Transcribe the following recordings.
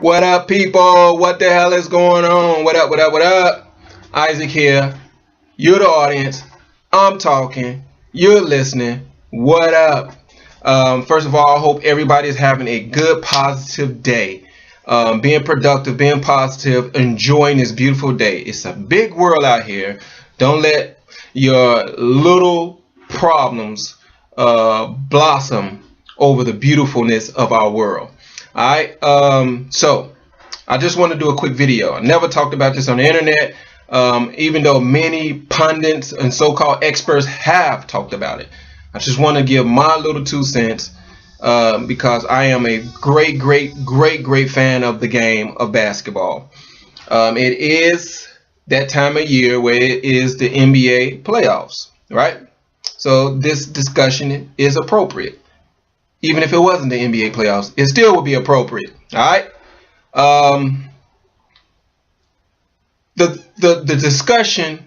What up, people? What the hell is going on? What up, what up, what up? Isaac here. You're the audience. I'm talking. You're listening. What up? First of all, I hope everybody is having a good, positive day. Being productive, being positive, enjoying this beautiful day. It's a big world out here. Don't let your little problems blossom over the beautifulness of our world. Alright, so I just want to do a quick video. I never talked about this on the internet, even though many pundits and so-called experts have talked about it. I just want to give my little 2 cents because I am a great fan of the game of basketball. It is that time of year where it is the NBA playoffs, right? So this discussion is appropriate. Even if it wasn't the NBA playoffs, it still would be appropriate. All right. The discussion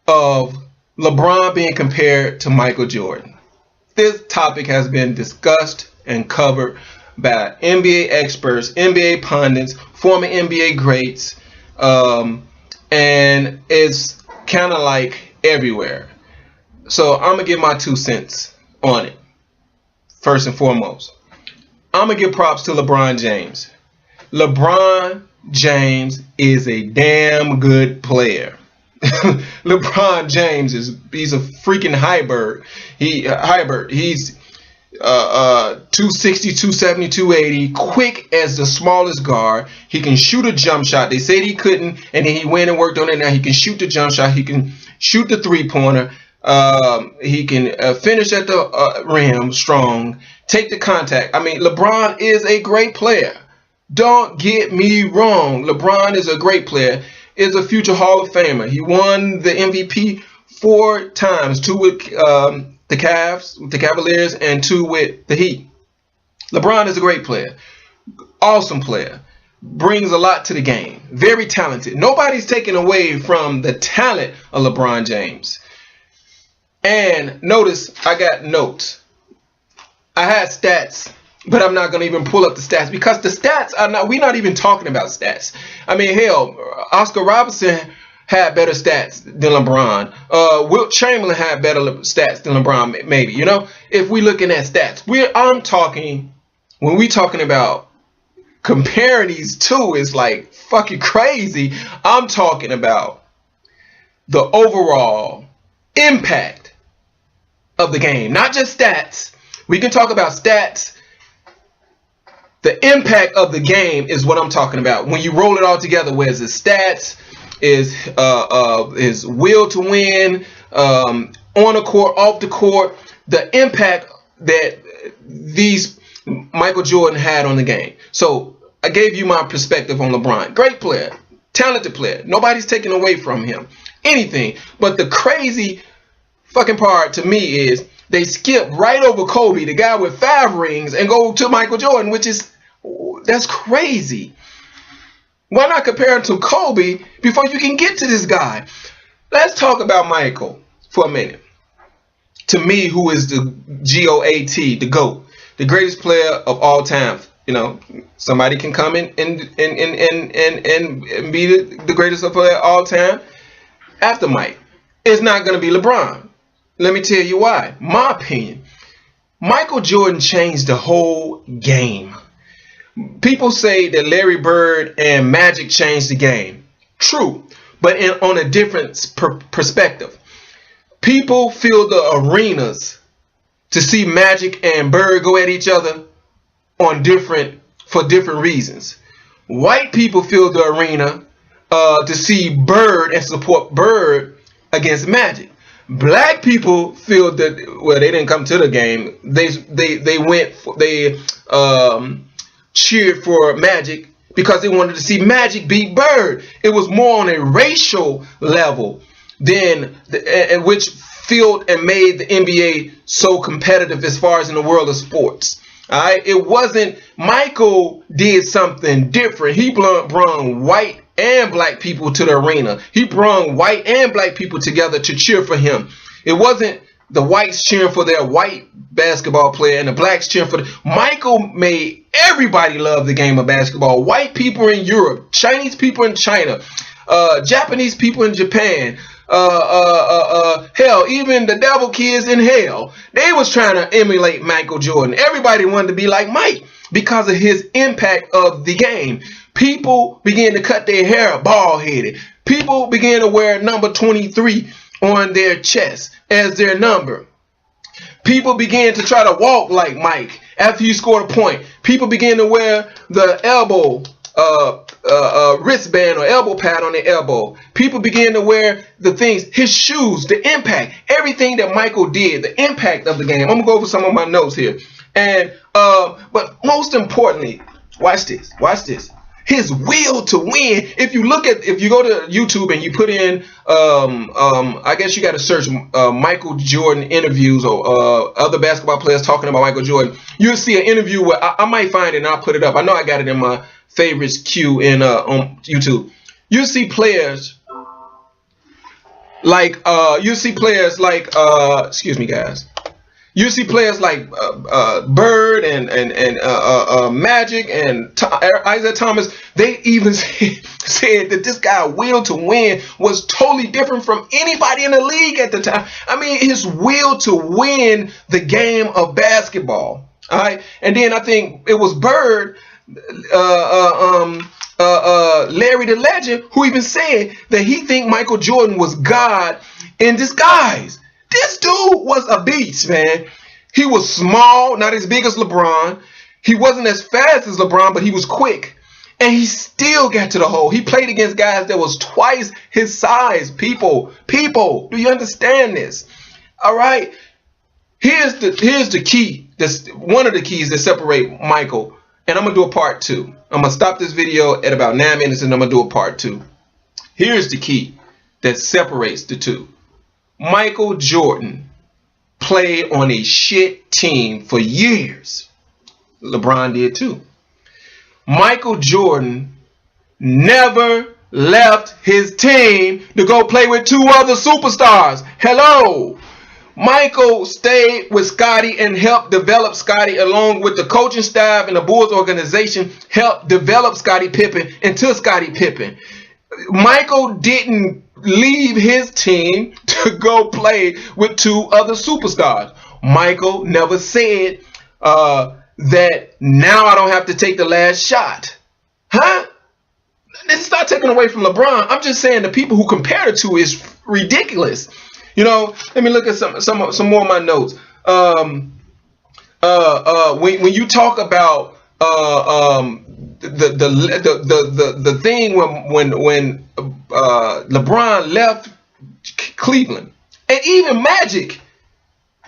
of LeBron being compared to Michael Jordan. This topic has been discussed and covered by NBA experts, NBA pundits, former NBA greats, and it's kind of like everywhere. So I'm gonna give my 2 cents on it. First and foremost, I'm going to give props to LeBron James. LeBron James is a damn good player. LeBron James he's a freaking hybrid. He's 260, 270, 280, quick as the smallest guard. He can shoot a jump shot. They said he couldn't, and then he went and worked on it. Now he can shoot the jump shot. He can shoot the three-pointer. He can finish at the rim strong, take the contact. I mean, LeBron is a great player. Don't get me wrong. LeBron is a great player. Is a future Hall of Famer. He won the MVP 4 times, 2 with the Cavaliers, and 2 with the Heat. LeBron is a great player. Awesome player. Brings a lot to the game. Very talented. Nobody's taking away from the talent of LeBron James. And notice I got notes. I had stats, but I'm not going to even pull up the stats because the stats are not, we're not even talking about stats. I mean, hell, Oscar Robertson had better stats than LeBron. Wilt Chamberlain had better stats than LeBron, maybe, you know, if we're looking at stats. When we're talking about comparing these two, it's like fucking crazy. I'm talking about the overall impact of the game, not just stats. We can talk about stats. The impact of the game is what I'm talking about. When you roll it all together, where's the stats, is will to win, on the court, off the court, the impact that these Michael Jordan had on the game. So I gave you my perspective on LeBron. Great player, talented player. Nobody's taking away from him anything. But the crazy fucking part to me is they skip right over Kobe, the guy with 5 rings, and go to Michael Jordan, that's crazy. Why not compare him to Kobe before you can get to this guy? Let's talk about Michael for a minute. To me, who is the GOAT, the GOAT, the greatest player of all time. You know, somebody can come in and be the greatest player of all time after Mike. It's not going to be LeBron. Let me tell you why. My opinion. Michael Jordan changed the whole game. People say that Larry Bird and Magic changed the game. True, but on a different perspective. People fill the arenas to see Magic and Bird go at each other for different reasons. White people fill the arena to see Bird and support Bird against Magic. Black people feel that, well, they didn't come to the game. They cheered for Magic because they wanted to see Magic beat Bird. It was more on a racial level than which filled and made the NBA so competitive as far as in the world of sports. All right, it wasn't Michael did something different. He brought white and black people to the arena. He brought white and black people together to cheer for him. It wasn't the whites cheering for their white basketball player and the blacks cheering for Michael made everybody love the game of basketball. White people in Europe, Chinese people in China, Japanese people in Japan, hell, even the devil kids in hell, they was trying to emulate Michael Jordan. Everybody wanted to be like Mike because of his impact of the game. People began to cut their hair bald-headed. People began to wear number 23 on their chest as their number. People began to try to walk like Mike after he scored a point. People began to wear the elbow wristband or elbow pad on their elbow. People began to wear the things, his shoes, the impact, everything that Michael did, the impact of the game. I'm gonna go over some of my notes here. And but most importantly, watch this. His will to win. If you go to YouTube and you put in, I guess you got to search Michael Jordan interviews or other basketball players talking about Michael Jordan. You'll see an interview where I might find it and I'll put it up. I know I got it in my favorites queue on YouTube. You'll see players like excuse me, guys. You see players like Bird and Magic and Isaiah Thomas. They even said that this guy's will to win was totally different from anybody in the league at the time. I mean, his will to win the game of basketball. All right, and then I think it was Bird, Larry the Legend, who even said that he think Michael Jordan was God in disguise. This dude was a beast, man. He was small, not as big as LeBron. He wasn't as fast as LeBron, but he was quick. And he still got to the hole. He played against guys that was twice his size. People, do you understand this? All right. Here's the key. That's one of the keys that separate Michael. And I'm going to do a part 2. I'm going to stop this video at about 9 minutes and I'm going to do a part 2. Here's the key that separates the two. Michael Jordan played on a shit team for years. LeBron did too. Michael Jordan never left his team to go play with 2 other superstars. Hello. Michael stayed with Scottie and helped develop Scottie, along with the coaching staff and the Bulls organization, helped develop Scottie Pippen into Scottie Pippen. Michael didn't leave his team to go play with 2 other superstars. Michael never said that now I don't have to take the last shot. Huh? It's not taken away from LeBron. I'm just saying the people who compare the two is ridiculous. You know, let me look at some more of my notes. When you talk about the thing when LeBron left Cleveland, and even Magic,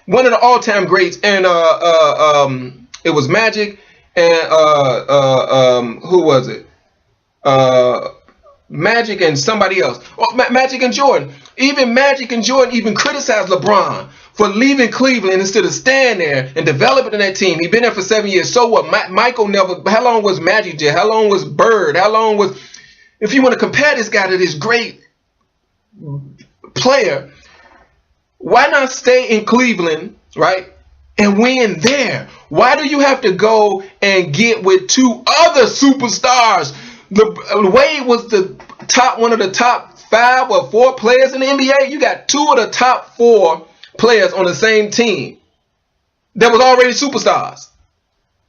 one of the all-time greats, and it was Magic and who was it? Magic and somebody else. Magic and Jordan. Even Magic and Jordan even criticized LeBron for leaving Cleveland instead of staying there and developing in that team. He'd been there for 7 years. So what? Michael never. How long was Magic there? How long was Bird? How long was? If you want to compare this guy to this great player, why not stay in Cleveland, right, and win there? Why do you have to go and get with 2 other superstars? Wade was one of the top 5 or 4 players in the NBA. You got 2 of the top 4 players on the same team that was already superstars.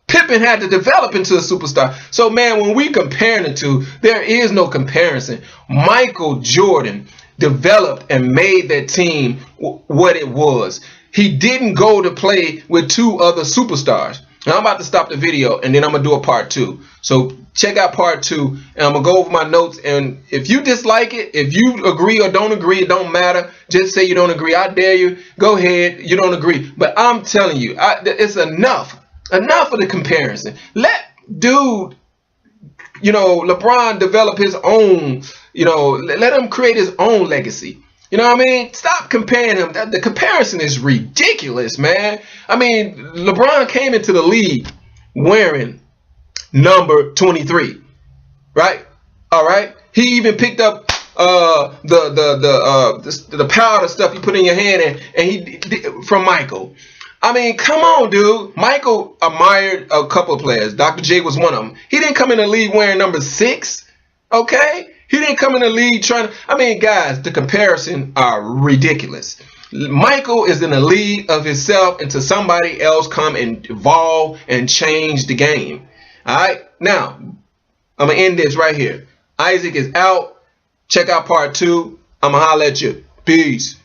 Pippen had to develop into a superstar. So, man, when we compare the two, there is no comparison. Michael Jordan developed and made that team what it was. He didn't go to play with 2 other superstars. Now, I'm about to stop the video, and then I'm going to do a part 2. So check out part 2, and I'm going to go over my notes. And if you dislike it, if you agree or don't agree, it don't matter. Just say you don't agree. I dare you. Go ahead. You don't agree. But I'm telling you, it's enough. Enough of the comparison. Let dude, LeBron develop his own, let him create his own legacy. You know what I mean? Stop comparing him. The comparison is ridiculous, man. I mean, LeBron came into the league wearing number 23, right? All right. He even picked up the powder stuff you put in your hand, and he from Michael. I mean, come on, dude. Michael admired a couple of players. Dr. J was one of them. He didn't come in the league wearing number 6. Okay? He didn't come in the league trying to... I mean, guys, the comparison are ridiculous. Michael is in a league of himself until somebody else come and evolve and change the game. All right? Now, I'm going to end this right here. Isaac is out. Check out part 2. I'm going to holler at you. Peace.